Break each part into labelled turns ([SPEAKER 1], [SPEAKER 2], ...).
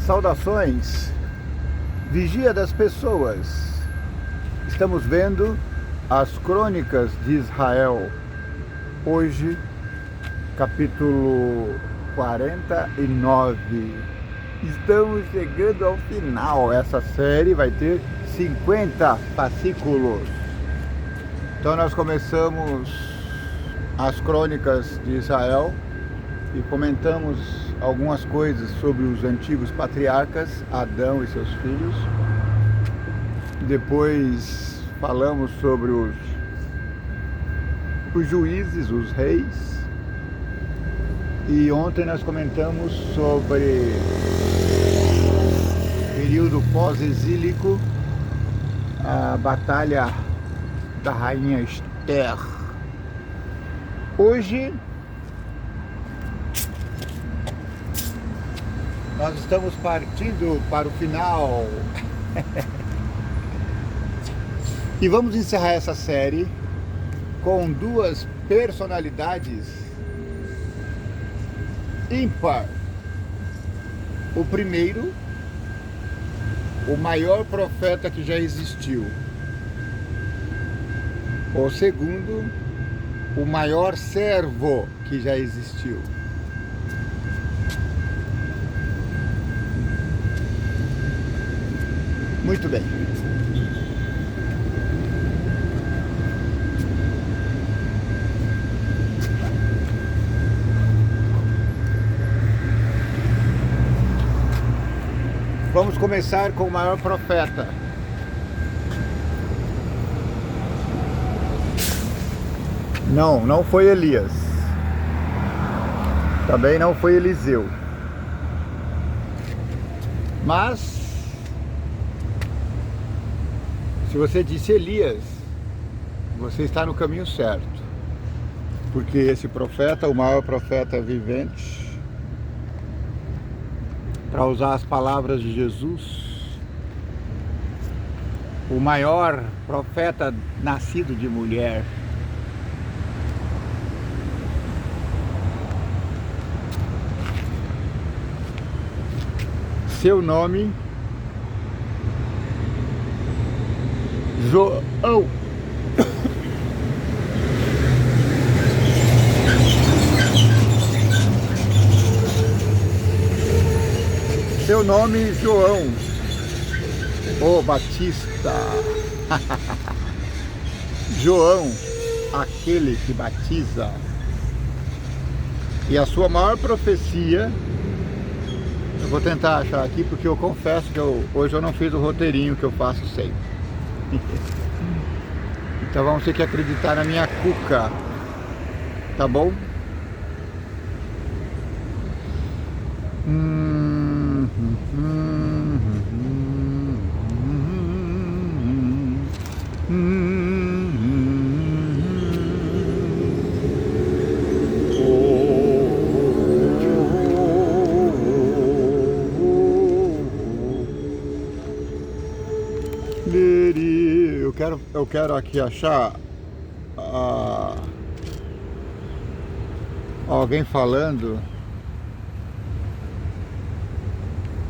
[SPEAKER 1] Saudações, vigia das pessoas. Estamos vendo as crônicas de Israel. Hoje, capítulo 49. Estamos chegando ao final. Essa série vai ter 50 fascículos. Então nós começamos as crônicas de Israel e comentamos algumas coisas sobre os antigos patriarcas, Adão e seus filhos. Depois falamos sobre os juízes, os reis. E ontem nós comentamos sobre o período pós-exílico, a batalha da rainha Esther. Hoje nós estamos partindo para o final e vamos encerrar essa série com duas personalidades ímpar. O primeiro, o maior profeta que já existiu. O segundo, o maior servo que já existiu. Muito bem. Vamos começar com o maior profeta. Não foi Elias. Também não foi Eliseu. Mas se você disse Elias, você está no caminho certo. Porque esse profeta, o maior profeta vivente, para usar as palavras de Jesus, o maior profeta nascido de mulher. Seu nome, João. Seu nome, João, o Batista. João, aquele que batiza. E a sua maior profecia, eu vou tentar achar aqui porque eu confesso que hoje eu não fiz o roteirinho que eu faço sempre. Então vamos ter que acreditar na minha cuca, tá bom? Eu quero aqui achar alguém falando.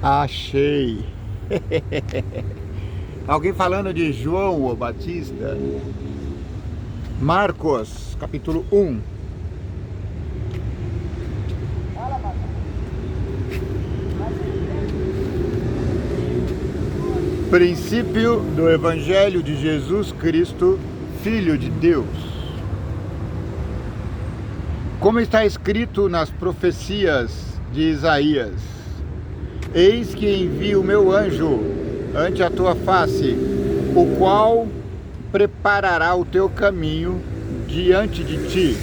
[SPEAKER 1] Achei. Alguém falando de João o Batista. Marcos, capítulo 1. Princípio do Evangelho de Jesus Cristo, Filho de Deus. Como está escrito nas profecias de Isaías: eis que envio o meu anjo ante a tua face, o qual preparará o teu caminho diante de ti.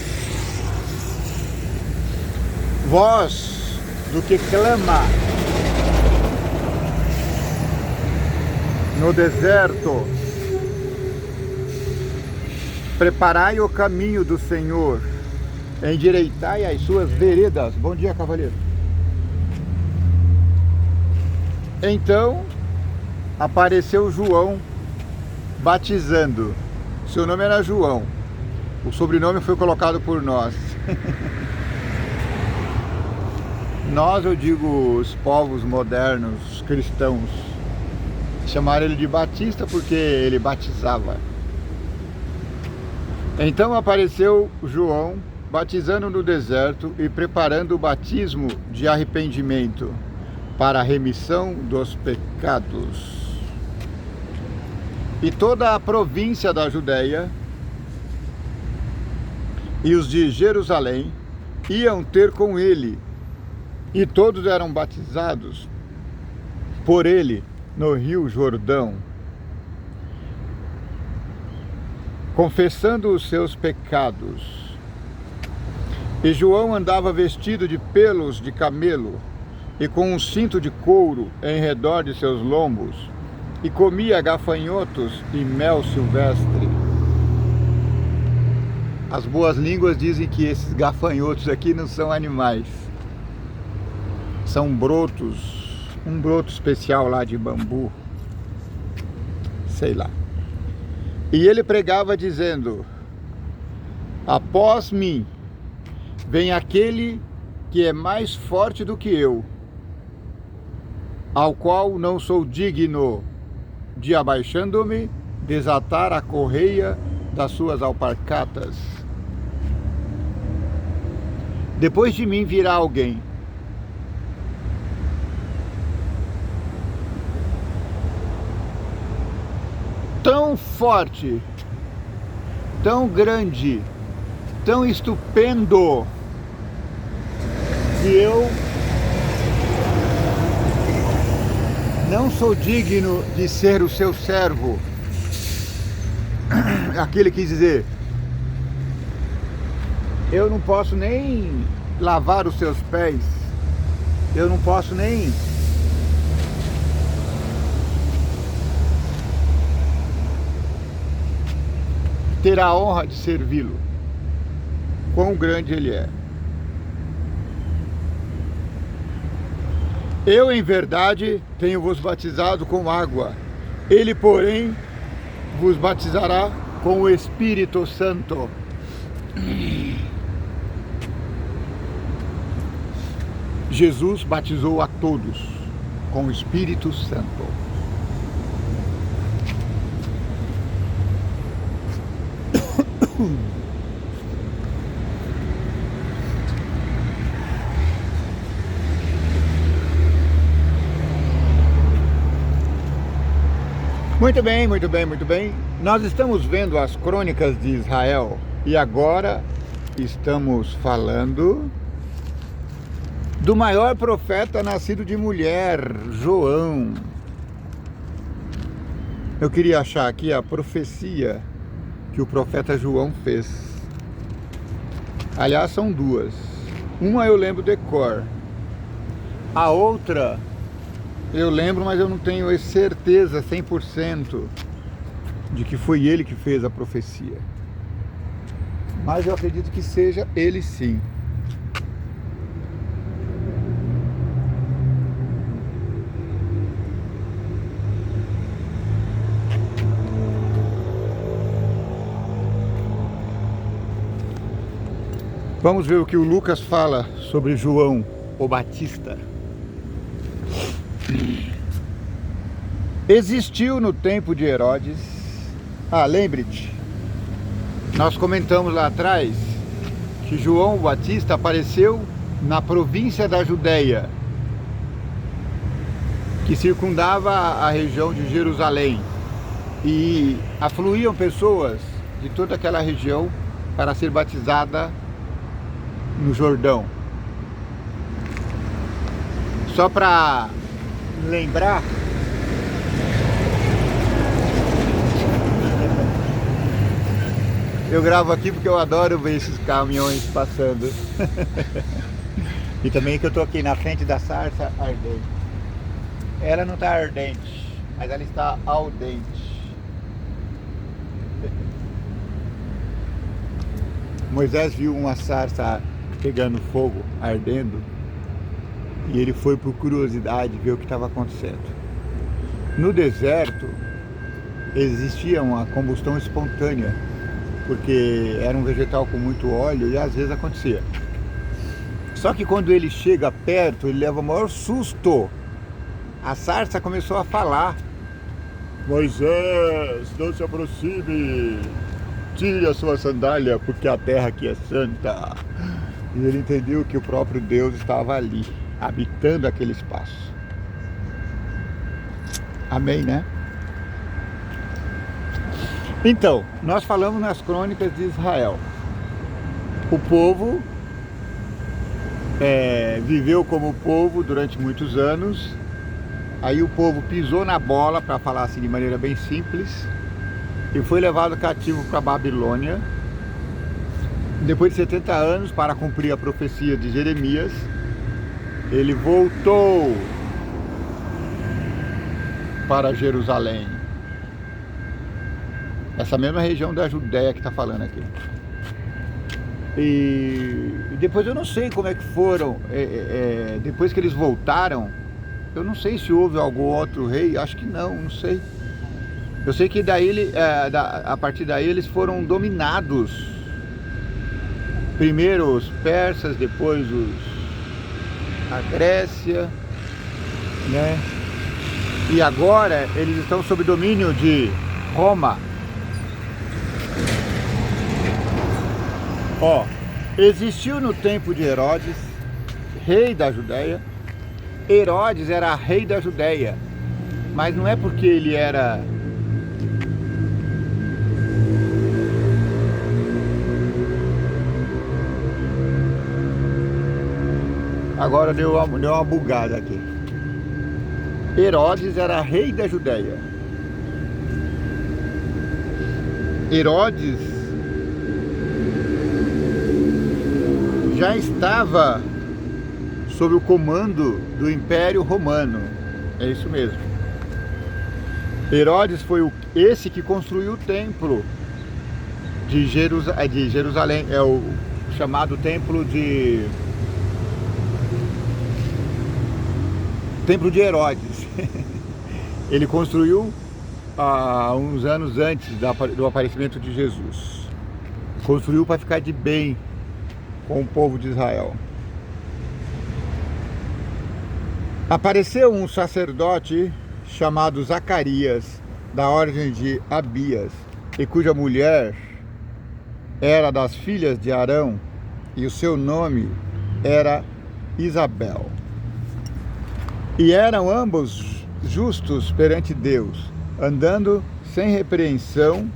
[SPEAKER 1] Voz do que clama no deserto: preparai o caminho do Senhor, endireitai as suas veredas. Bom dia, cavaleiro. Então apareceu João batizando. Seu nome era João, o sobrenome foi colocado por nós. Nós, eu digo, os povos modernos cristãos, chamaram ele de Batista porque ele batizava. Então apareceu João batizando no deserto e preparando o batismo de arrependimento para a remissão dos pecados. E toda a província da Judéia e os de Jerusalém iam ter com ele, e todos eram batizados por ele no Rio Jordão, confessando os seus pecados. E João andava vestido de pelos de camelo e com um cinto de couro em redor de seus lombos, e comia gafanhotos e mel silvestre. As boas línguas dizem que esses gafanhotos aqui não são animais, são brotos, um broto especial lá de bambu, sei lá. E ele pregava dizendo: após mim vem aquele que é mais forte do que eu, ao qual não sou digno de, abaixando-me, desatar a correia das suas alparcatas. Depois de mim virá alguém tão forte, tão grande, tão estupendo, que eu não sou digno de ser o seu servo. Aquele quis dizer: eu não posso nem lavar os seus pés, eu não posso nem ter a honra de servi-lo. Quão grande ele é. Eu, em verdade, tenho vos batizado com água. Ele, porém, vos batizará com o Espírito Santo. Jesus batizou a todos com o Espírito Santo. Muito bem, muito bem, muito bem. Nós estamos vendo as crônicas de Israel e agora estamos falando do maior profeta nascido de mulher, João. Eu queria achar aqui a profecia que o profeta João fez. Aliás, são duas. Uma eu lembro de cor. A outra eu lembro, mas eu não tenho certeza 100% de que foi ele que fez a profecia. Mas eu acredito que seja ele sim. Vamos ver o que o Lucas fala sobre João, o Batista. Existiu no tempo de Herodes. Lembre-te, nós comentamos lá atrás que João o Batista apareceu na província da Judéia, que circundava a região de Jerusalém, e afluíam pessoas de toda aquela região para ser batizada no Jordão. Só para lembrar, eu gravo aqui porque eu adoro ver esses caminhões passando. E também que eu tô aqui na frente da sarça ardente. Ela não está ardente, mas ela está al dente. Moisés viu uma sarça pegando fogo, ardendo, e ele foi por curiosidade ver o que estava acontecendo. No deserto existia uma combustão espontânea, porque era um vegetal com muito óleo e às vezes acontecia. Só que quando ele chega perto, ele leva o maior susto. A sarça começou a falar: Moisés, não se aproxime, tire a sua sandália, porque a terra aqui é santa. E ele entendeu que o próprio Deus estava ali, habitando aquele espaço. Amém, né? Então, nós falamos nas crônicas de Israel. O povo viveu como povo durante muitos anos. Aí o povo pisou na bola, para falar assim de maneira bem simples, e foi levado cativo para a Babilônia. Depois de 70 anos, para cumprir a profecia de Jeremias, ele voltou para Jerusalém. Essa mesma região da Judéia que está falando aqui. E depois eu não sei como é que foram, depois que eles voltaram, eu não sei se houve algum outro rei, acho que não sei. Eu sei que daí, a partir daí eles foram dominados. Primeiro os persas, depois a Grécia, né? E agora eles estão sob domínio de Roma. Existiu no tempo de Herodes, rei da Judéia. Herodes era rei da Judéia, mas não é porque ele era agora deu uma bugada aqui. Herodes era rei da Judéia. Herodes já estava sob o comando do Império Romano. É isso mesmo. Herodes foi esse que construiu o templo de Jerusalém. É o chamado Templo de Herodes. Ele construiu uns anos antes do aparecimento de Jesus. Construiu para ficar de bem com o povo de Israel. Apareceu um sacerdote chamado Zacarias, da ordem de Abias, e cuja mulher era das filhas de Arão, e o seu nome era Isabel. E eram ambos justos perante Deus, andando sem repreensão.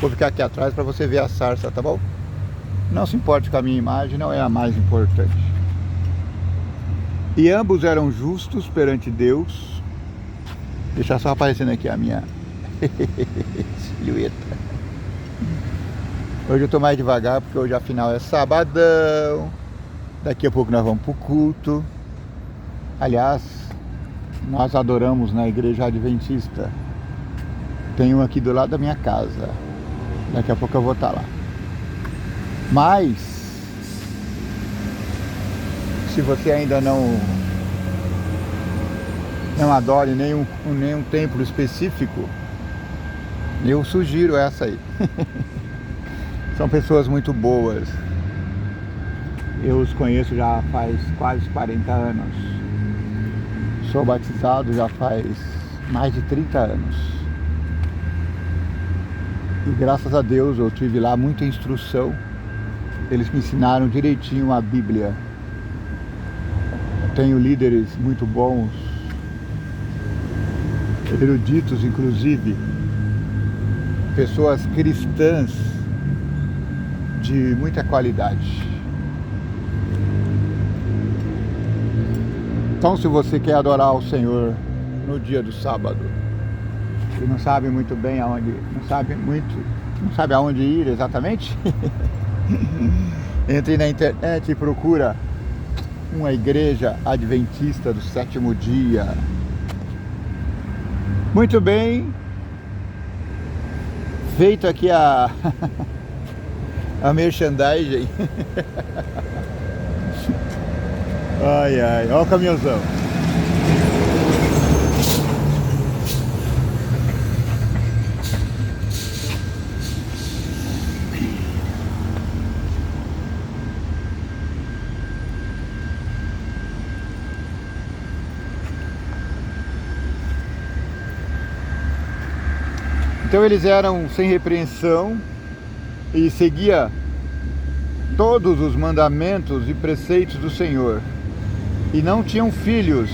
[SPEAKER 1] Vou ficar aqui atrás para você ver a sarça, tá bom? Não se importe com a minha imagem, não é a mais importante. E ambos eram justos perante Deus. Deixa só aparecendo aqui a minha silhueta. Hoje eu tô mais devagar porque hoje afinal é sabadão. Daqui a pouco nós vamos pro culto. Aliás, nós adoramos na igreja adventista. Tem um aqui do lado da minha casa. Daqui a pouco eu vou estar lá. Mas se você ainda não adore nenhum templo específico, eu sugiro essa aí. São pessoas muito boas. Eu os conheço já faz quase 40 anos. Sou batizado já faz mais de 30 anos. E graças a Deus eu tive lá muita instrução. Eles me ensinaram direitinho a Bíblia. Tenho líderes muito bons, eruditos inclusive, pessoas cristãs de muita qualidade. Então, se você quer adorar o Senhor no dia do sábado e não sabe muito bem aonde, não sabe aonde ir exatamente, entre na internet e procura uma igreja adventista do sétimo dia. Muito bem, feito aqui a merchandising. Ai, ai, olha o caminhãozão. Então eles eram sem repreensão e seguia todos os mandamentos e preceitos do Senhor. E não tinham filhos,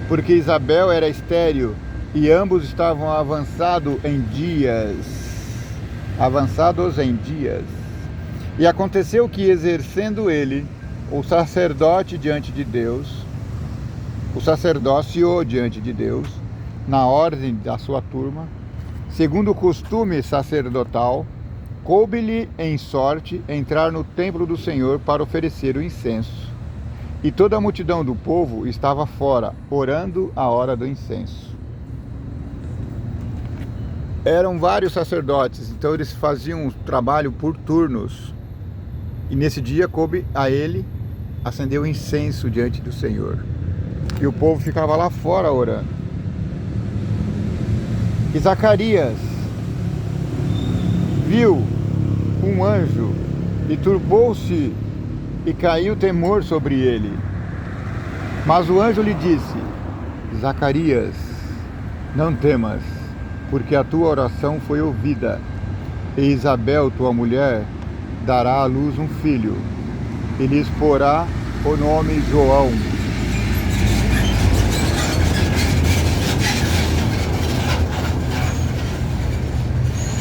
[SPEAKER 1] porque Isabel era estéril e ambos estavam avançados em dias. E aconteceu que, exercendo ele o sacerdócio diante de Deus, na ordem da sua turma, segundo o costume sacerdotal, coube-lhe em sorte entrar no templo do Senhor para oferecer o incenso. E toda a multidão do povo estava fora, orando a hora do incenso. Eram vários sacerdotes, então eles faziam um trabalho por turnos. E nesse dia coube a ele acender o incenso diante do Senhor. E o povo ficava lá fora orando. E Zacarias viu um anjo e turbou-se e caiu temor sobre ele. Mas o anjo lhe disse: Zacarias, não temas, porque a tua oração foi ouvida, e Isabel, tua mulher, dará à luz um filho, e lhes porá o nome João.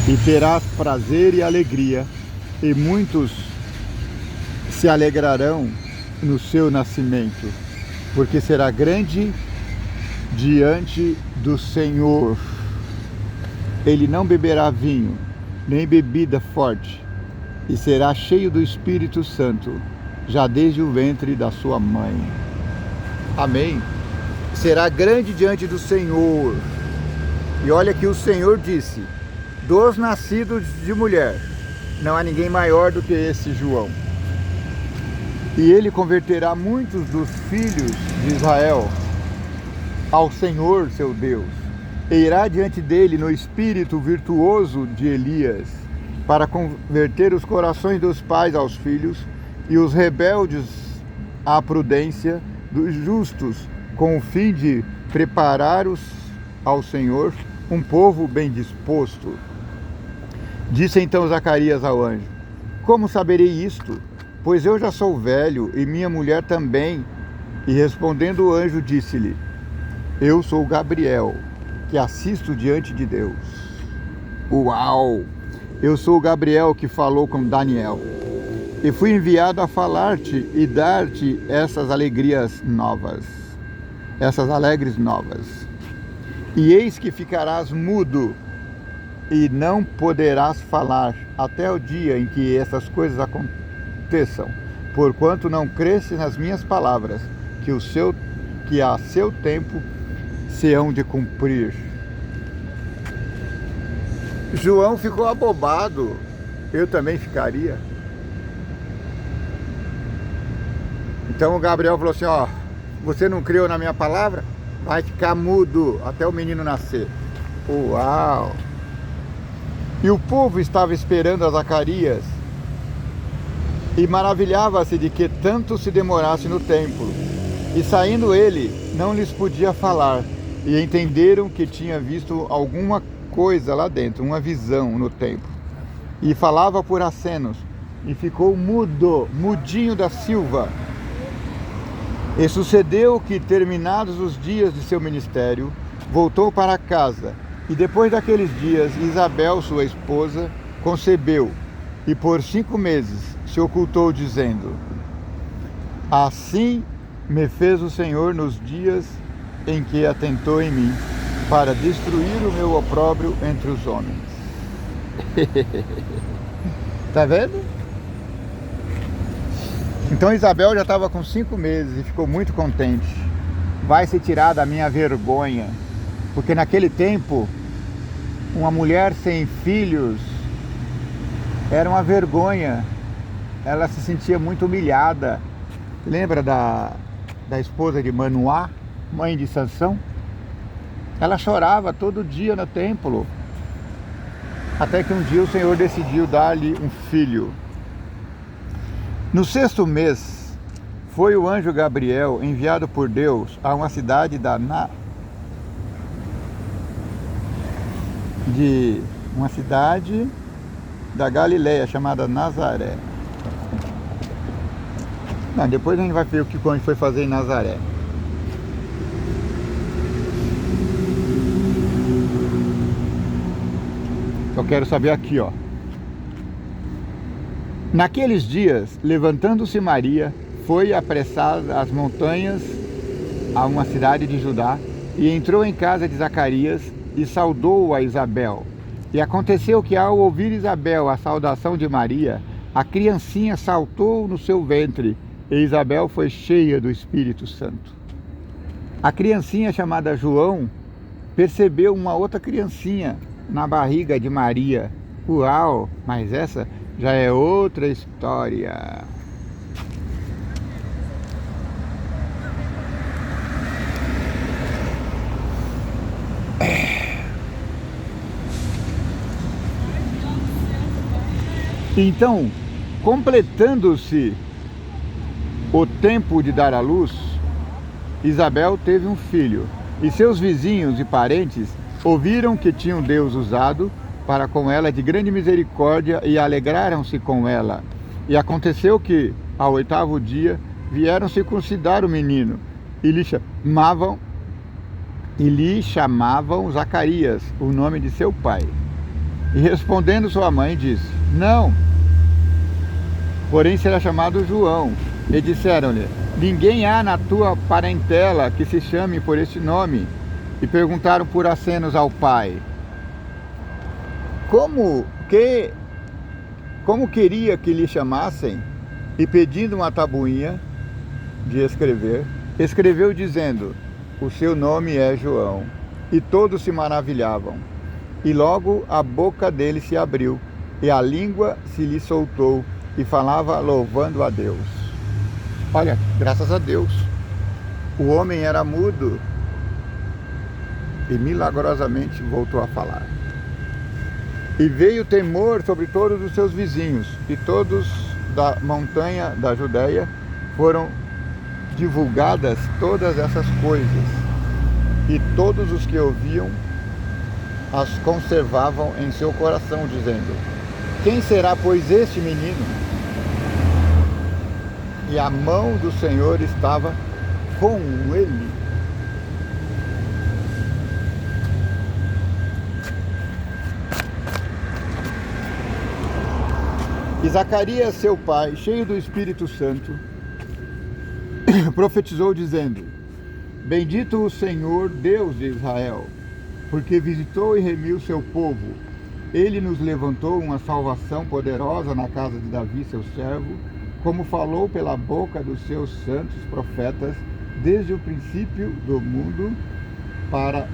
[SPEAKER 1] E terás prazer e alegria, e muitos se alegrarão no seu nascimento, porque será grande diante do Senhor. Ele não beberá vinho, nem bebida forte, e será cheio do Espírito Santo, já desde o ventre da sua mãe. Amém? Será grande diante do Senhor. E olha que o Senhor disse: dos nascidos de mulher, não há ninguém maior do que esse João. E ele converterá muitos dos filhos de Israel ao Senhor seu Deus, e irá diante dele no espírito virtuoso de Elias, para converter os corações dos pais aos filhos e os rebeldes à prudência dos justos, com o fim de preparar ao Senhor um povo bem disposto. Disse então Zacarias ao anjo: como saberei isto? Pois eu já sou velho e minha mulher também. E respondendo o anjo, disse-lhe: eu sou Gabriel, que assisto diante de Deus. Uau! Eu sou Gabriel que falou com Daniel, e fui enviado a falar-te e dar-te essas alegres novas. E eis que ficarás mudo, e não poderás falar até o dia em que essas coisas aconteçam, porquanto não cresce nas minhas palavras, que a seu tempo se hão de cumprir. João ficou abobado. Eu também ficaria. Então o Gabriel falou assim: ó, você não creu na minha palavra? Vai ficar mudo até o menino nascer. Uau! E o povo estava esperando a Zacarias e maravilhava-se de que tanto se demorasse no templo. E saindo ele, não lhes podia falar, e entenderam que tinha visto alguma coisa lá dentro, uma visão no templo. E falava por acenos, e ficou mudinho da silva. E sucedeu que, terminados os dias de seu ministério, voltou para casa. E depois daqueles dias, Isabel, sua esposa, concebeu, e por 5 meses se ocultou, dizendo: assim me fez o Senhor nos dias em que atentou em mim, para destruir o meu opróbrio entre os homens. Tá vendo? Então Isabel já estava com 5 meses e ficou muito contente. Vai se tirar da minha vergonha, porque naquele tempo uma mulher sem filhos era uma vergonha. Ela se sentia muito humilhada. Lembra da esposa de Manoá, mãe de Sansão? Ela chorava todo dia no templo, até que um dia o Senhor decidiu dar-lhe um filho. No 6º mês, foi o anjo Gabriel enviado por Deus a uma cidade de uma cidade da Galileia chamada Nazaré. Não, depois a gente vai ver o que a gente foi fazer em Nazaré. Eu quero saber aqui, ó. Naqueles dias, levantando-se Maria, foi apressada às montanhas a uma cidade de Judá e entrou em casa de Zacarias e saudou a Isabel. E aconteceu que, ao ouvir Isabel a saudação de Maria, a criancinha saltou no seu ventre e Isabel foi cheia do Espírito Santo. A criancinha chamada João percebeu uma outra criancinha na barriga de Maria. Uau, mas essa já é outra história. Então, completando-se o tempo de dar à luz, Isabel teve um filho, e seus vizinhos e parentes ouviram que tinham Deus usado para com ela de grande misericórdia e alegraram-se com ela. E aconteceu que, ao 8º dia, vieram circuncidar o menino e lhe chamavam Zacarias, o nome de seu pai. E respondendo sua mãe, disse: não, porém será chamado João. E disseram-lhe: ninguém há na tua parentela que se chame por este nome. E perguntaram por acenos ao pai: como queria que lhe chamassem? E pedindo uma tabuinha de escrever, escreveu dizendo: o seu nome é João. E todos se maravilhavam. E logo a boca dele se abriu, e a língua se lhe soltou, e falava louvando a Deus. Olha, graças a Deus, o homem era mudo e milagrosamente voltou a falar. E veio temor sobre todos os seus vizinhos, e todos da montanha da Judéia foram divulgadas todas essas coisas, e todos os que ouviam as conservavam em seu coração, dizendo: quem será, pois, este menino? E a mão do Senhor estava com ele. E Zacarias, seu pai, cheio do Espírito Santo, profetizou dizendo: bendito o Senhor, Deus de Israel, porque visitou e remiu seu povo. Ele nos levantou uma salvação poderosa na casa de Davi, seu servo, como falou pela boca dos seus santos profetas, desde o princípio do mundo, para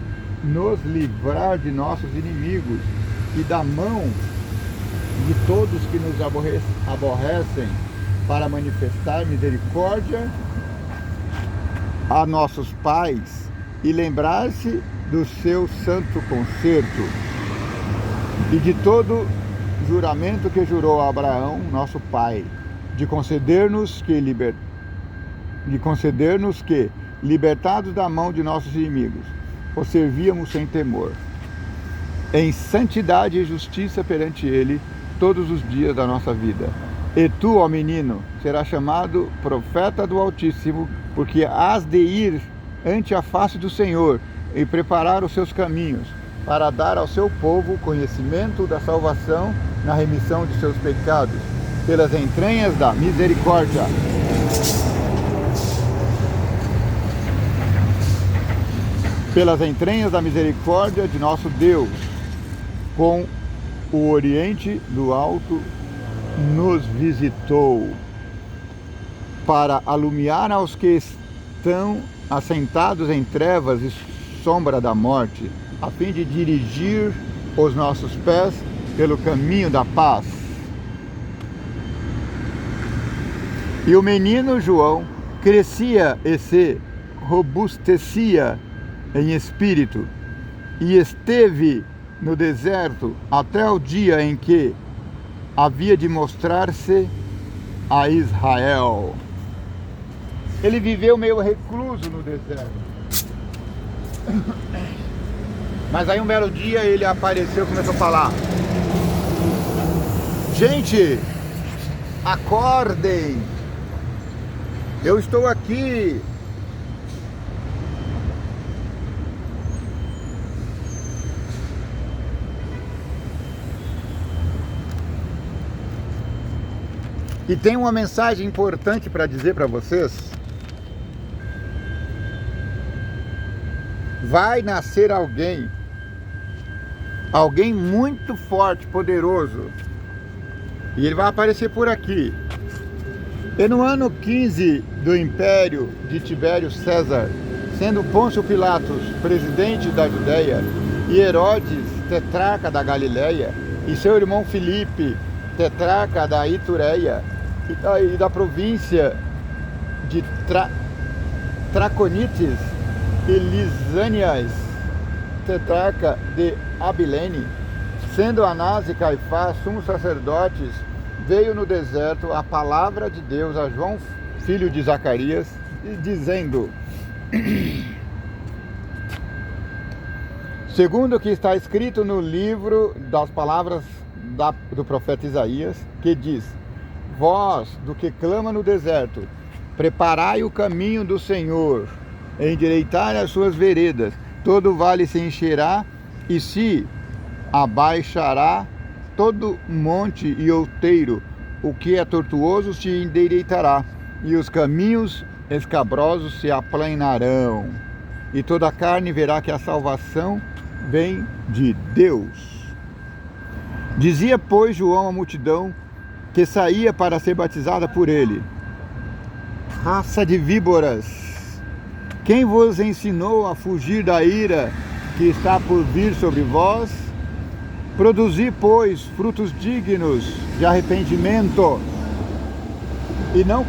[SPEAKER 1] nos livrar de nossos inimigos e da mão de todos que nos aborrecem, para manifestar misericórdia a nossos pais e lembrar-se do seu santo concerto e de todo juramento que jurou a Abraão, nosso pai, de conceder-nos que, libertados da mão de nossos inimigos, o servíamos sem temor, em santidade e justiça perante ele, todos os dias da nossa vida. E tu, ó menino, serás chamado profeta do Altíssimo, porque hás de ir ante a face do Senhor e preparar os seus caminhos, para dar ao seu povo conhecimento da salvação na remissão de seus pecados, pelas entranhas da misericórdia. Pelas entranhas da misericórdia de nosso Deus, com o oriente do alto nos visitou, para alumiar aos que estão assentados em trevas e sombra da morte, a fim de dirigir os nossos pés pelo caminho da paz. E o menino João crescia e se robustecia em espírito, e esteve no deserto até o dia em que havia de mostrar-se a Israel. Ele viveu meio recluso no deserto. Mas aí um belo dia ele apareceu e começou a falar: gente, acordem, eu estou aqui. E tem uma mensagem importante para dizer para vocês. Vai nascer alguém muito forte, poderoso, e ele vai aparecer por aqui. E no ano 15 do Império de Tibério César, sendo Pôncio Pilatos presidente da Judéia, e Herodes tetrarca da Galileia, e seu irmão Filipe tetrarca da Itureia e da província de Traconites, e Lisânias, tetrarca de Abilene, sendo Anás e Caifás sumos sacerdotes, veio no deserto a palavra de Deus a João, filho de Zacarias, dizendo: segundo o que está escrito no livro das palavras do profeta Isaías, que diz: voz do que clama no deserto, preparai o caminho do Senhor, endireitai as suas veredas, todo vale se encherá e se abaixará todo monte e outeiro, o que é tortuoso se endireitará, e os caminhos escabrosos se aplanarão, e toda a carne verá que a salvação vem de Deus. Dizia, pois, João à multidão que saía para ser batizada por ele: raça de víboras, quem vos ensinou a fugir da ira que está por vir sobre vós? Produzi, pois, frutos dignos de arrependimento, e não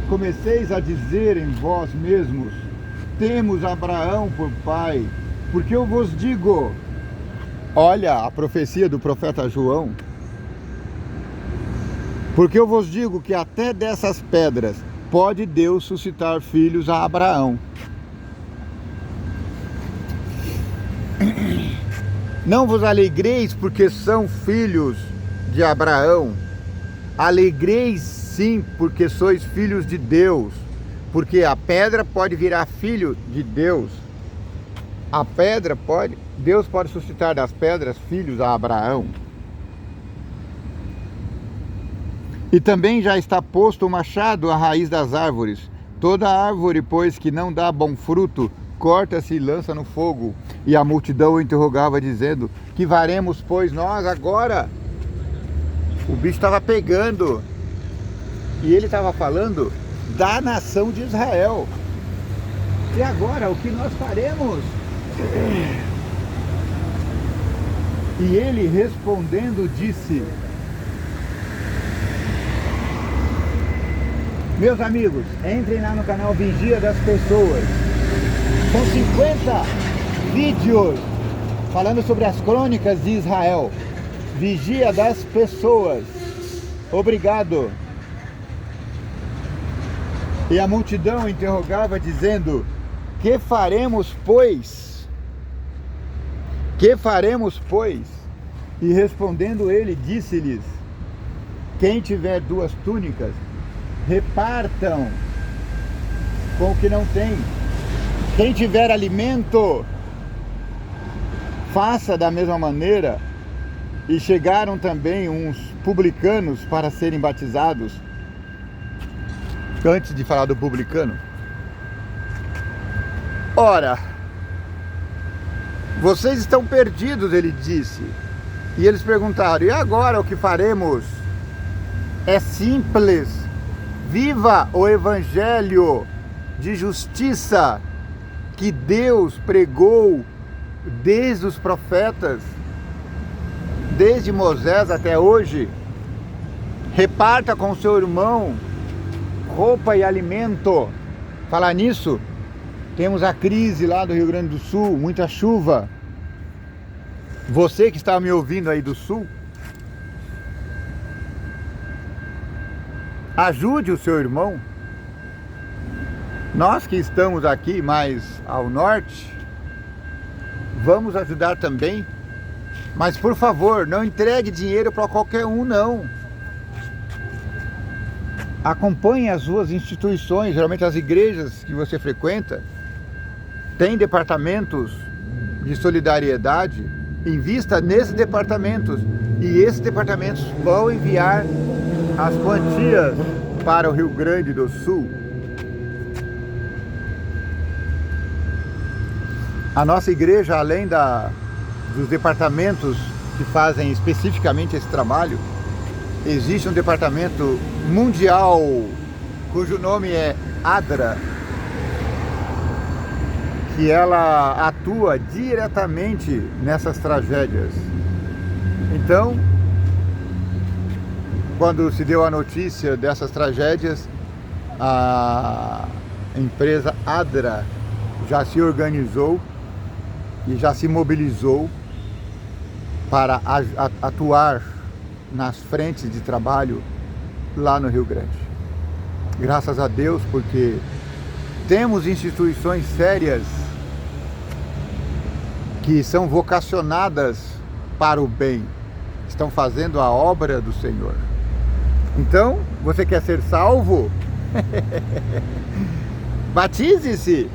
[SPEAKER 1] comeceis a dizer em vós mesmos: temos Abraão por pai, porque eu vos digo, olha a profecia do profeta João, porque eu vos digo que até dessas pedras pode Deus suscitar filhos a Abraão. Não vos alegreis porque são filhos de Abraão. Alegreis sim porque sois filhos de Deus. Porque a pedra pode virar filho de Deus. A pedra pode, Deus pode suscitar das pedras filhos a Abraão. E também já está posto o machado à raiz das árvores. Toda árvore, pois, que não dá bom fruto, corta-se e lança no fogo. E a multidão o interrogava, dizendo: que faremos, pois, nós agora? O bicho estava pegando. E ele estava falando da nação de Israel. E agora, o que nós faremos? E ele respondendo disse: meus amigos, entrem lá no canal Vigia das Pessoas. São 50 vídeos falando sobre as crônicas de Israel. Vigia das Pessoas. Obrigado. E a multidão interrogava, dizendo: que faremos, pois? Que faremos, pois? E respondendo ele, disse-lhes: quem tiver 2 túnicas, repartam com o que não tem. Quem tiver alimento, faça da mesma maneira. E chegaram também uns publicanos para serem batizados. Antes de falar do publicano, ora, vocês estão perdidos, ele disse. E eles perguntaram: e agora o que faremos? É simples. Viva o evangelho de justiça que Deus pregou desde os profetas, desde Moisés até hoje. Reparta com seu irmão roupa e alimento. Falar nisso, temos a crise lá do Rio Grande do Sul, muita chuva. Você que está me ouvindo aí do Sul, ajude o seu irmão. Nós que estamos aqui mais ao norte, vamos ajudar também. Mas por favor, não entregue dinheiro para qualquer um, não. Acompanhe as suas instituições, geralmente as igrejas que você frequenta, tem departamentos de solidariedade, invista nesses departamentos, e esses departamentos vão enviar as quantias para o Rio Grande do Sul. A nossa igreja, além dos departamentos que fazem especificamente esse trabalho, existe um departamento mundial cujo nome é ADRA, que ela atua diretamente nessas tragédias. Então, quando se deu a notícia dessas tragédias, a empresa ADRA já se organizou e já se mobilizou para atuar nas frentes de trabalho lá no Rio Grande. Graças a Deus, porque temos instituições sérias que são vocacionadas para o bem, estão fazendo a obra do Senhor. Então, você quer ser salvo? Batize-se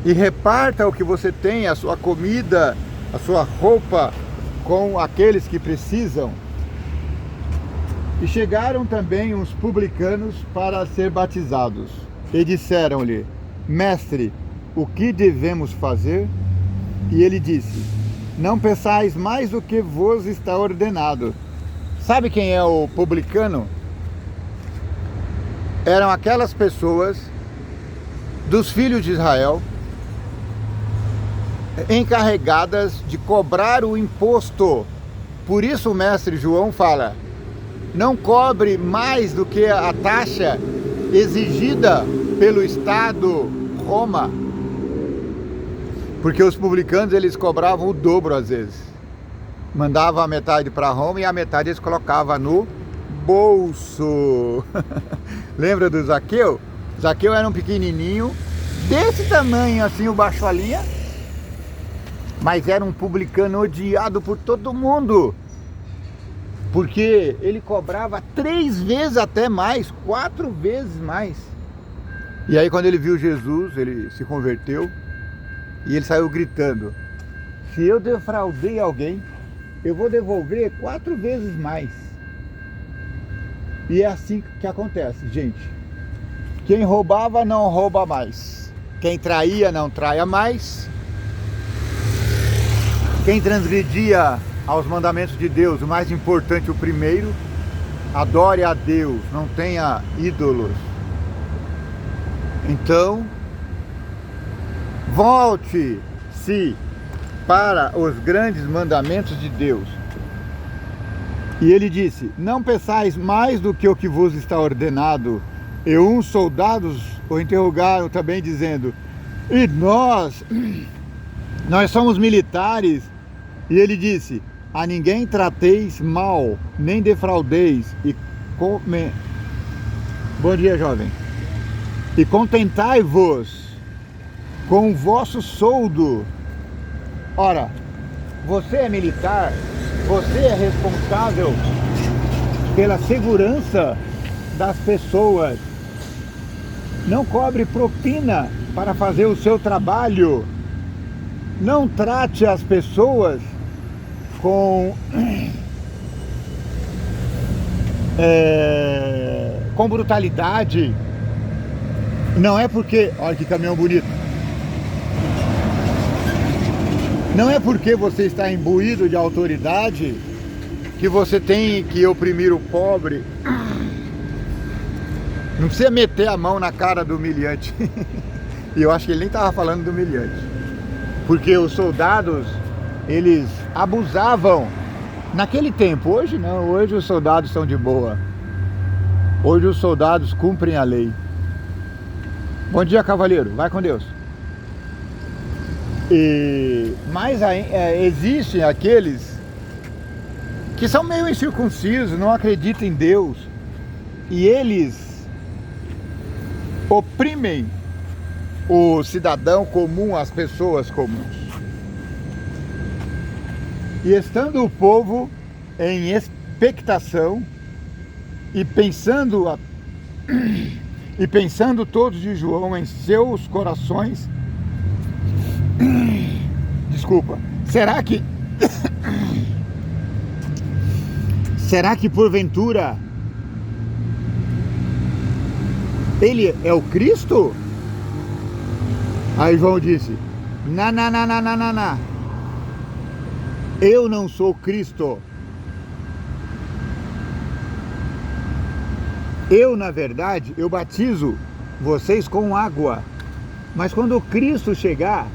[SPEAKER 1] e reparta o que você tem, a sua comida, a sua roupa, com aqueles que precisam. E chegaram também uns publicanos para ser batizados. E disseram-lhe: Mestre, o que devemos fazer? E ele disse: Não peçais mais do que vos está ordenado. Sabe quem é o publicano? Eram aquelas pessoas dos filhos de Israel encarregadas de cobrar o imposto. Por isso o mestre João fala: não cobre mais do que a taxa exigida pelo Estado Roma. Porque os publicanos, eles cobravam o dobro às vezes. Mandavam a metade para Roma e a metade eles colocavam no bolso. Lembra do Zaqueu? Zaqueu era um pequenininho, desse tamanho assim, o baixolinha, mas era um publicano odiado por todo mundo, porque ele cobrava 3 vezes até mais, 4 vezes mais. E aí quando ele viu Jesus, ele se converteu e ele saiu gritando: se eu defraudei alguém, eu vou devolver 4 vezes mais. E é assim que acontece, gente. Quem roubava não rouba mais, quem traía não traia mais, quem transgredia aos mandamentos de Deus, o mais importante, o primeiro, adore a Deus, não tenha ídolos. Então, volte-se para os grandes mandamentos de Deus. E ele disse: não peçais mais do que o que vos está ordenado. E uns soldados o interrogaram também, dizendo: e nós somos militares. E ele disse: a ninguém trateis mal, nem defraudeis, Bom dia, jovem. E contentai-vos com o vosso soldo. Ora, você é militar, você é responsável pela segurança das pessoas. Não cobre propina para fazer o seu trabalho. Não trate as pessoas com brutalidade. Não é porque... Olha que caminhão bonito. Não é porque você está imbuído de autoridade que você tem que oprimir o pobre. Não precisa meter a mão na cara do humilhante. E eu acho que ele nem estava falando do humilhante. Porque os soldados, eles abusavam naquele tempo. Hoje não, hoje os soldados são de boa. Hoje os soldados cumprem a lei. Bom dia, cavaleiro, vai com Deus. Mas existem aqueles que são meio incircuncisos, não acreditam em Deus, e eles oprimem o cidadão comum, as pessoas comuns. E estando o povo em expectação e pensando todos de João em seus corações, desculpa, será que porventura ele é o Cristo? Aí João disse: não. Eu não sou Cristo. Eu, na verdade, eu batizo vocês com água. Mas quando o Cristo chegar,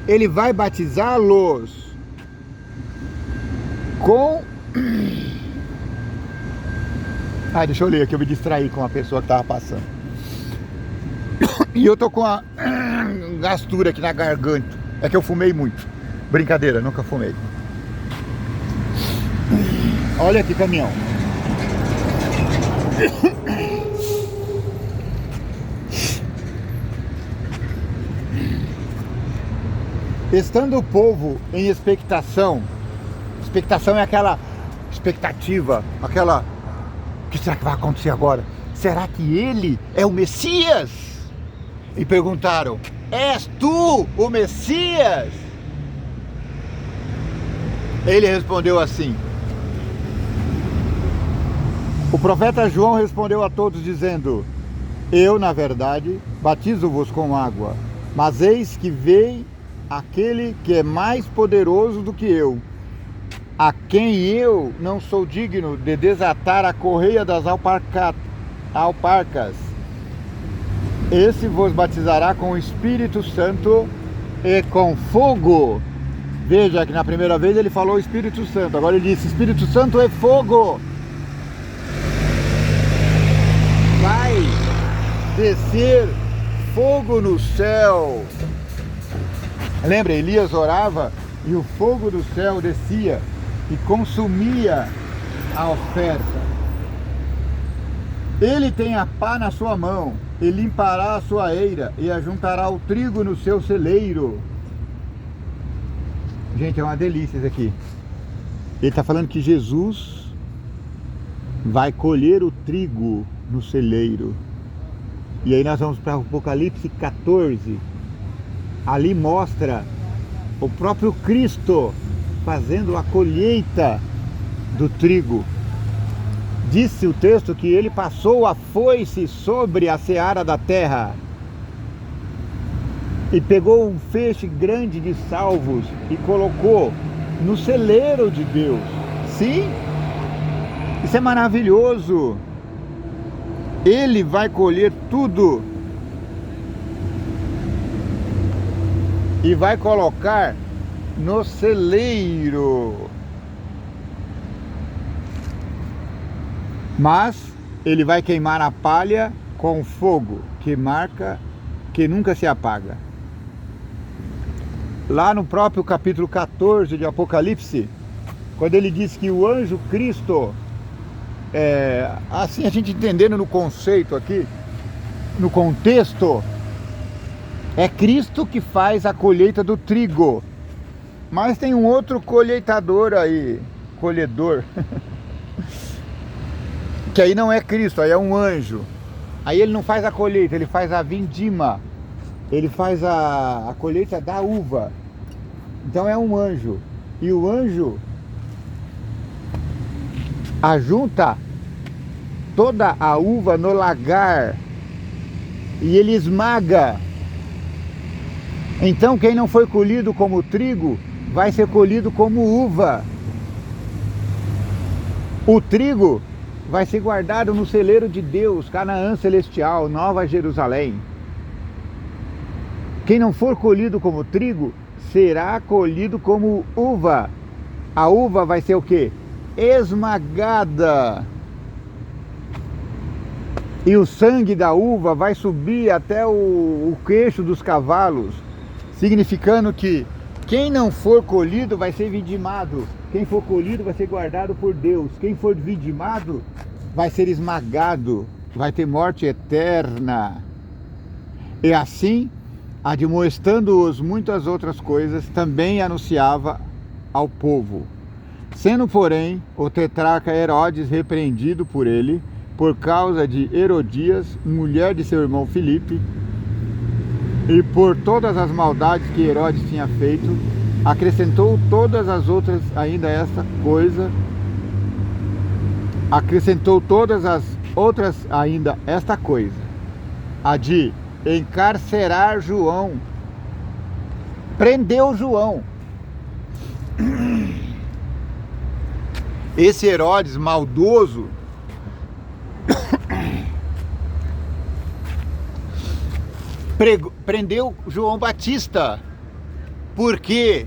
[SPEAKER 1] ele vai batizá-los com... deixa eu ler aqui, eu me distraí com a pessoa que estava passando. E eu tô com a gastura aqui na garganta. É que eu fumei muito. Brincadeira, nunca fumei. Olha aqui, caminhão. Estando o povo em expectação é aquela expectativa, aquela... O que será que vai acontecer agora? Será que ele é o Messias? E perguntaram: és tu o Messias? Ele respondeu assim: o profeta João respondeu a todos dizendo: eu, na verdade, batizo-vos com água, mas eis que vem aquele que é mais poderoso do que eu, a quem eu não sou digno de desatar a correia das alparcas. Esse vos batizará com o Espírito Santo e com fogo. Veja que na primeira vez ele falou Espírito Santo, agora ele disse Espírito Santo e fogo. Vai descer fogo no céu. Lembra, Elias orava e o fogo do céu descia e consumia a oferta. Ele tem a pá na sua mão, e limpará a sua eira, e ajuntará o trigo no seu celeiro. Gente, é uma delícia isso aqui. Ele está falando que Jesus vai colher o trigo no celeiro. E aí nós vamos para o Apocalipse 14. Ali mostra o próprio Cristo fazendo a colheita do trigo. Disse o texto que ele passou a foice sobre a seara da terra e pegou um feixe grande de salvos e colocou no celeiro de Deus. Sim, isso é maravilhoso. Ele vai colher tudo e vai colocar no celeiro. Mas ele vai queimar a palha com fogo, que marca, que nunca se apaga. Lá no próprio capítulo 14 de Apocalipse, quando ele diz que o anjo Cristo, assim a gente entendendo no conceito aqui, no contexto, é Cristo que faz a colheita do trigo. Mas tem um outro colheitador aí, colhedor, que aí não é Cristo, aí é um anjo. Aí ele não faz a colheita, ele faz a vindima. Ele faz a colheita da uva. Então é um anjo. E o anjo ajunta toda a uva no lagar e ele esmaga. Então quem não foi colhido como trigo vai ser colhido como uva. O trigo vai ser guardado no celeiro de Deus, Canaã celestial, Nova Jerusalém. Quem não for colhido como trigo, será colhido como uva. A uva vai ser o quê? Esmagada. E o sangue da uva vai subir até o queixo dos cavalos, significando que quem não for colhido vai ser vindimado. Quem for colhido vai ser guardado por Deus. Quem for vindimado vai ser esmagado, vai ter morte eterna. E assim, admoestando-os muitas outras coisas, também anunciava ao povo. Sendo, porém, o tetrarca Herodes repreendido por ele, por causa de Herodias, mulher de seu irmão Filipe, e por todas as maldades que Herodes tinha feito, acrescentou todas as outras ainda esta coisa, acrescentou todas as outras ainda esta coisa, a de encarcerar João. Prendeu João. Esse Herodes maldoso prendeu João Batista. Por quê?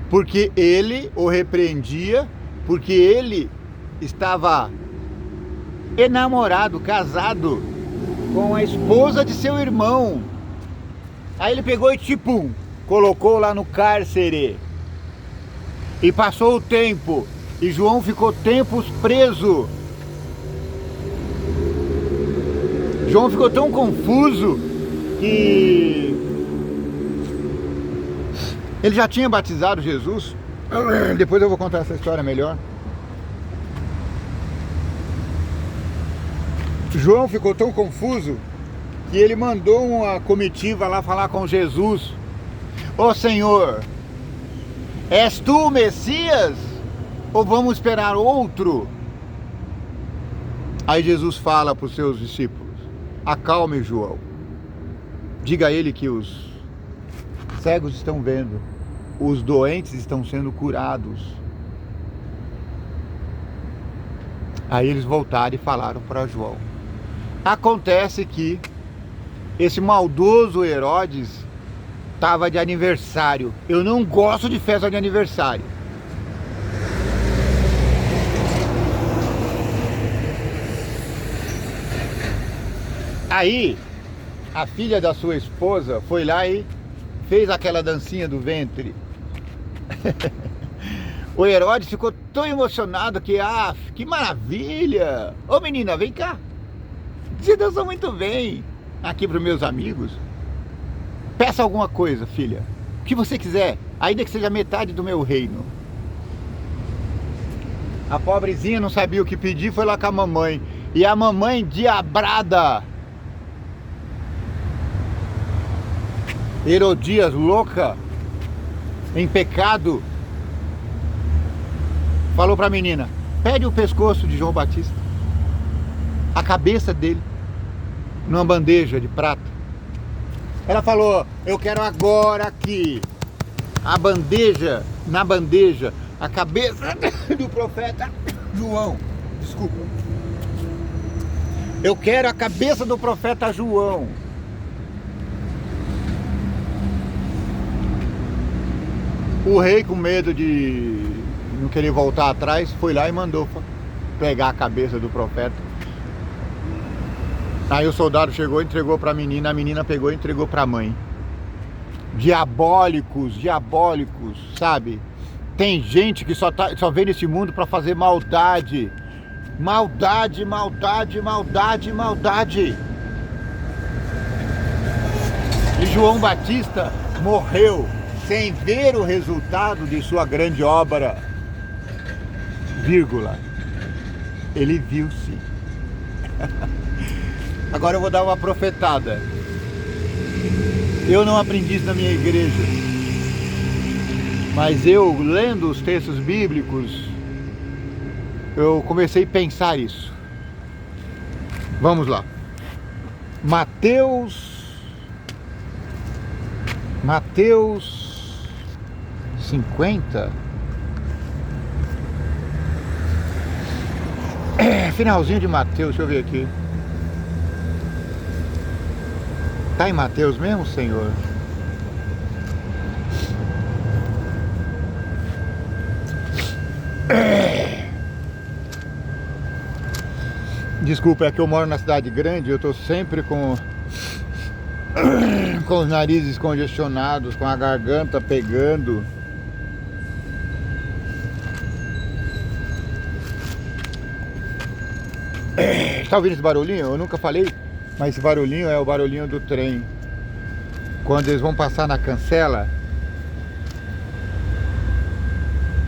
[SPEAKER 1] Porque ele o repreendia, porque ele estava enamorado, casado com a esposa de seu irmão. Aí ele pegou e colocou lá no cárcere. E passou o tempo, e João ficou tempos preso. João ficou tão confuso que ele já tinha batizado Jesus. Depois eu vou contar essa história melhor. João ficou tão confuso que ele mandou uma comitiva lá falar com Jesus. Ô Senhor, és tu o Messias? Ou vamos esperar outro? Aí Jesus fala para os seus discípulos: acalme João, diga a ele que os cegos estão vendo, os doentes estão sendo curados. Aí eles voltaram e falaram para João. Acontece que esse maldoso Herodes estava de aniversário. Eu não gosto de festa de aniversário. Aí, a filha da sua esposa foi lá e fez aquela dancinha do ventre. O Herodes ficou tão emocionado que maravilha! Ô menina, vem cá. Você dançou muito bem. Aqui para os meus amigos. Peça alguma coisa, filha. O que você quiser, ainda que seja metade do meu reino. A pobrezinha não sabia o que pedir, foi lá com a mamãe. E a mamãe diabrada, Herodias, louca, em pecado, falou para a menina: pede o pescoço de João Batista, a cabeça dele, numa bandeja de prata. Ela falou: eu quero agora aqui a bandeja, na bandeja, a cabeça do profeta João. Desculpa. Eu quero a cabeça do profeta João. O rei, com medo de não querer voltar atrás, foi lá e mandou pegar a cabeça do profeta. Aí o soldado chegou e entregou para a menina pegou e entregou para a mãe. Diabólicos, sabe? Tem gente que só vem nesse mundo para fazer maldade. Maldade. E João Batista morreu sem ver o resultado de sua grande obra, vírgula. Ele viu sim. Agora eu vou dar uma profetada. Eu não aprendi isso na minha igreja, mas eu, lendo os textos bíblicos, eu comecei a pensar isso. Vamos lá. Mateus 50. Finalzinho de Mateus, deixa eu ver aqui. Tá em Mateus mesmo, Senhor? Desculpa, é que eu moro na cidade grande, eu tô sempre com os narizes congestionados, com a garganta pegando. Está ouvindo esse barulhinho? Eu nunca falei, mas esse barulhinho é o barulhinho do trem. Quando eles vão passar na cancela,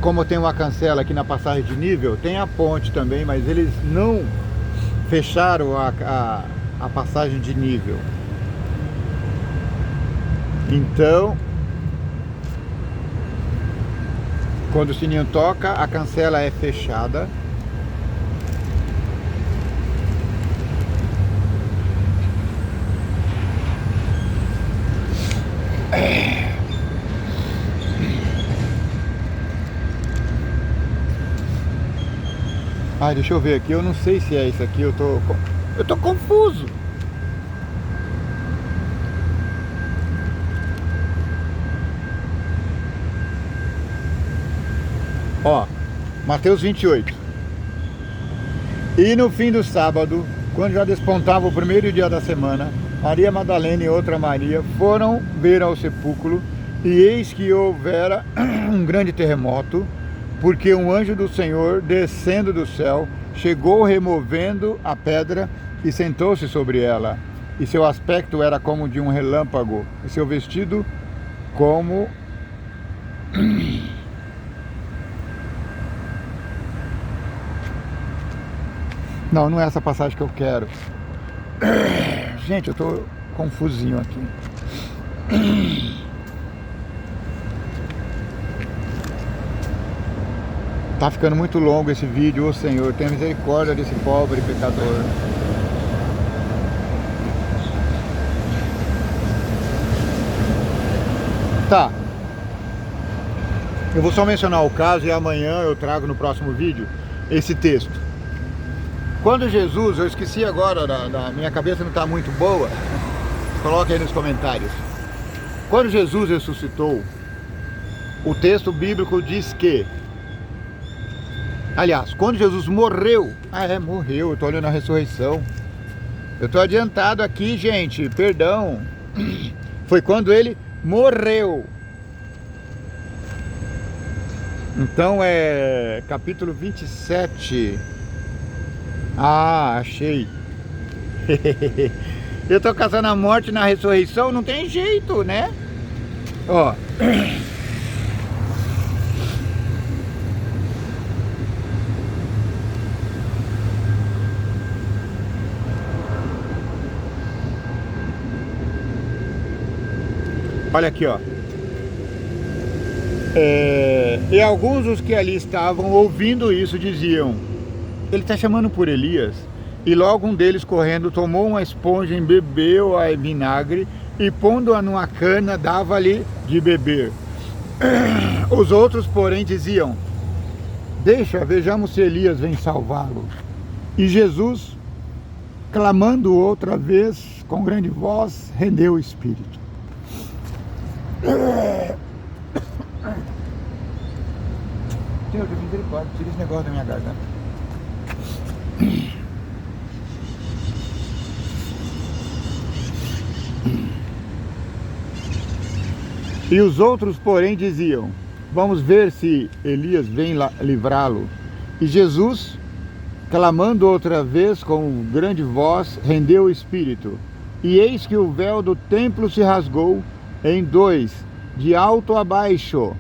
[SPEAKER 1] como tem uma cancela aqui na passagem de nível, tem a ponte também, mas eles não fecharam a passagem de nível. Então, quando o sininho toca, a cancela é fechada. Ah, deixa eu ver aqui, eu não sei se é isso aqui, eu tô confuso. Ó, Mateus 28. E no fim do sábado, quando já despontava o primeiro dia da semana, Maria Madalena e outra Maria foram ver ao sepulcro, e eis que houvera um grande terremoto, porque um anjo do Senhor, descendo do céu, chegou removendo a pedra e sentou-se sobre ela. E seu aspecto era como de um relâmpago, e seu vestido como... Não, não é essa passagem que eu quero. Gente, eu tô confusinho aqui. Tá ficando muito longo esse vídeo, ô Senhor, tenha misericórdia desse pobre pecador. Tá. Eu vou só mencionar o caso e amanhã eu trago no próximo vídeo esse texto. Quando Jesus, eu esqueci agora, da minha cabeça não está muito boa, coloque aí nos comentários. Quando Jesus ressuscitou, o texto bíblico diz que, aliás, quando Jesus morreu, morreu, eu estou olhando a ressurreição, eu estou adiantado aqui, gente, perdão, foi quando ele morreu. Então é capítulo 27. Ah, achei. Eu tô caçando a morte na ressurreição, não tem jeito, né? Ó. Olha aqui, ó. E alguns dos que ali estavam ouvindo isso diziam: ele está chamando por Elias. E logo um deles, correndo, tomou uma esponja, embebeu a vinagre e, pondo-a numa cana, dava-lhe de beber. Os outros, porém, diziam: deixa, vejamos se Elias vem salvá-lo. E Jesus, clamando outra vez com grande voz, rendeu o espírito. Senhor, de misericórdia, tira esse negócio da minha garganta. E os outros, porém, diziam: vamos ver se Elias vem livrá-lo. E Jesus, clamando outra vez com grande voz, rendeu o espírito. E eis que o véu do templo se rasgou em dois, de alto a baixo,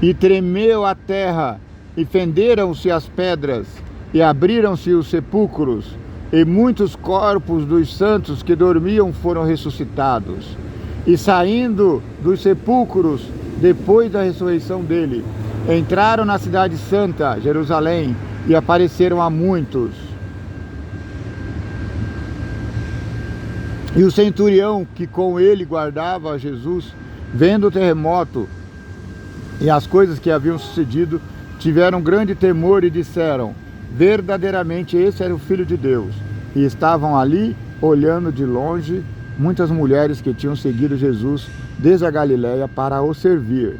[SPEAKER 1] e tremeu a terra, e fenderam-se as pedras, e abriram-se os sepulcros, e muitos corpos dos santos que dormiam foram ressuscitados. E saindo dos sepulcros, depois da ressurreição dele, entraram na cidade santa, Jerusalém, e apareceram a muitos. E o centurião que com ele guardava Jesus, vendo o terremoto e as coisas que haviam sucedido, tiveram grande temor e disseram: verdadeiramente esse era o Filho de Deus. E estavam ali, olhando de longe, muitas mulheres que tinham seguido Jesus desde a Galiléia para o servir,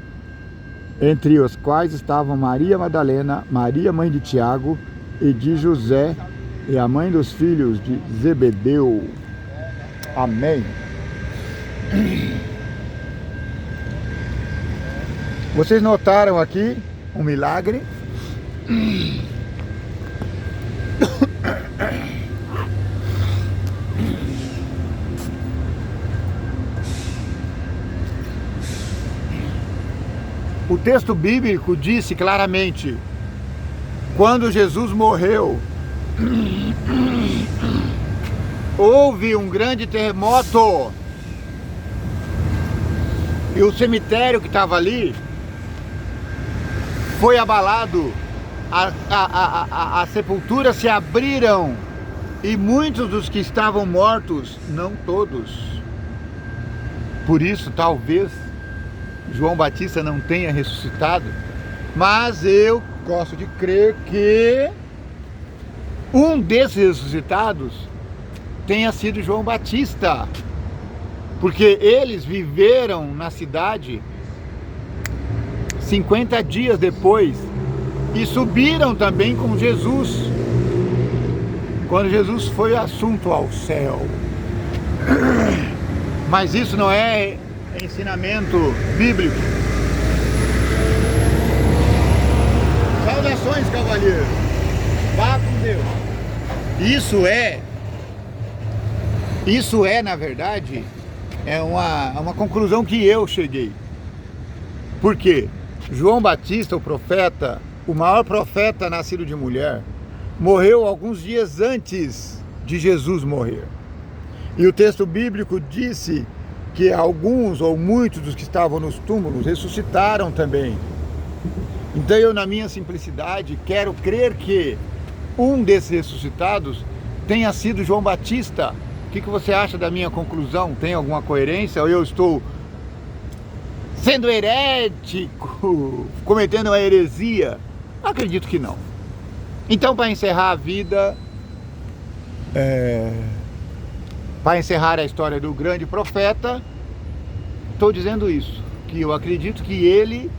[SPEAKER 1] entre as quais estavam Maria Madalena, Maria mãe de Tiago e de José, e a mãe dos filhos de Zebedeu. Amém. Vocês notaram aqui um milagre? O texto bíblico disse claramente, quando Jesus morreu, houve um grande terremoto e o cemitério que estava ali foi abalado, as sepulturas se abriram e muitos dos que estavam mortos, não todos. Por isso, talvez João Batista não tenha ressuscitado, mas eu gosto de crer que um desses ressuscitados tenha sido João Batista, porque eles viveram na cidade 50 dias depois e subiram também com Jesus, quando Jesus foi assunto ao céu. Mas isso não é ensinamento bíblico. Saudações, cavalheiro. Vá com Deus. Isso é, na verdade, uma conclusão que eu cheguei. Por quê? João Batista, o profeta, o maior profeta nascido de mulher, morreu alguns dias antes de Jesus morrer. E o texto bíblico disse que alguns ou muitos dos que estavam nos túmulos ressuscitaram também. Então eu, na minha simplicidade, quero crer que um desses ressuscitados tenha sido João Batista. O que você acha da minha conclusão? Tem alguma coerência? Ou eu estou sendo herético, cometendo uma heresia? Acredito que não. Então, para encerrar a vida, para encerrar a história do grande profeta, estou dizendo isso, que eu acredito que ele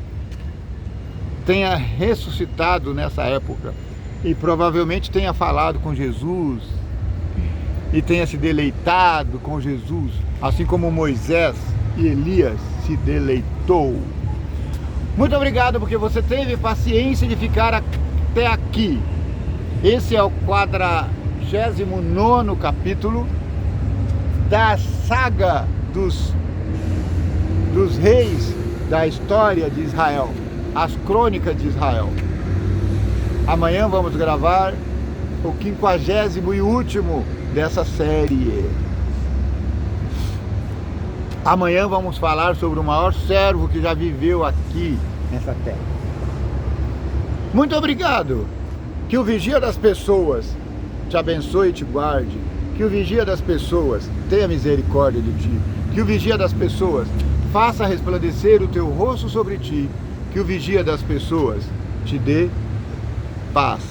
[SPEAKER 1] tenha ressuscitado nessa época e provavelmente tenha falado com Jesus e tenha se deleitado com Jesus, assim como Moisés e Elias se deleitou. Muito obrigado porque você teve paciência de ficar até aqui. Esse é o 49º capítulo da saga dos reis da história de Israel, as crônicas de Israel. Amanhã vamos gravar o 50º e último dessa série. Amanhã vamos falar sobre o maior servo que já viveu aqui nessa terra. Muito obrigado. Que o vigia das pessoas te abençoe e te guarde. Que o vigia das pessoas tenha misericórdia de ti. Que o vigia das pessoas faça resplandecer o teu rosto sobre ti. Que o vigia das pessoas te dê paz.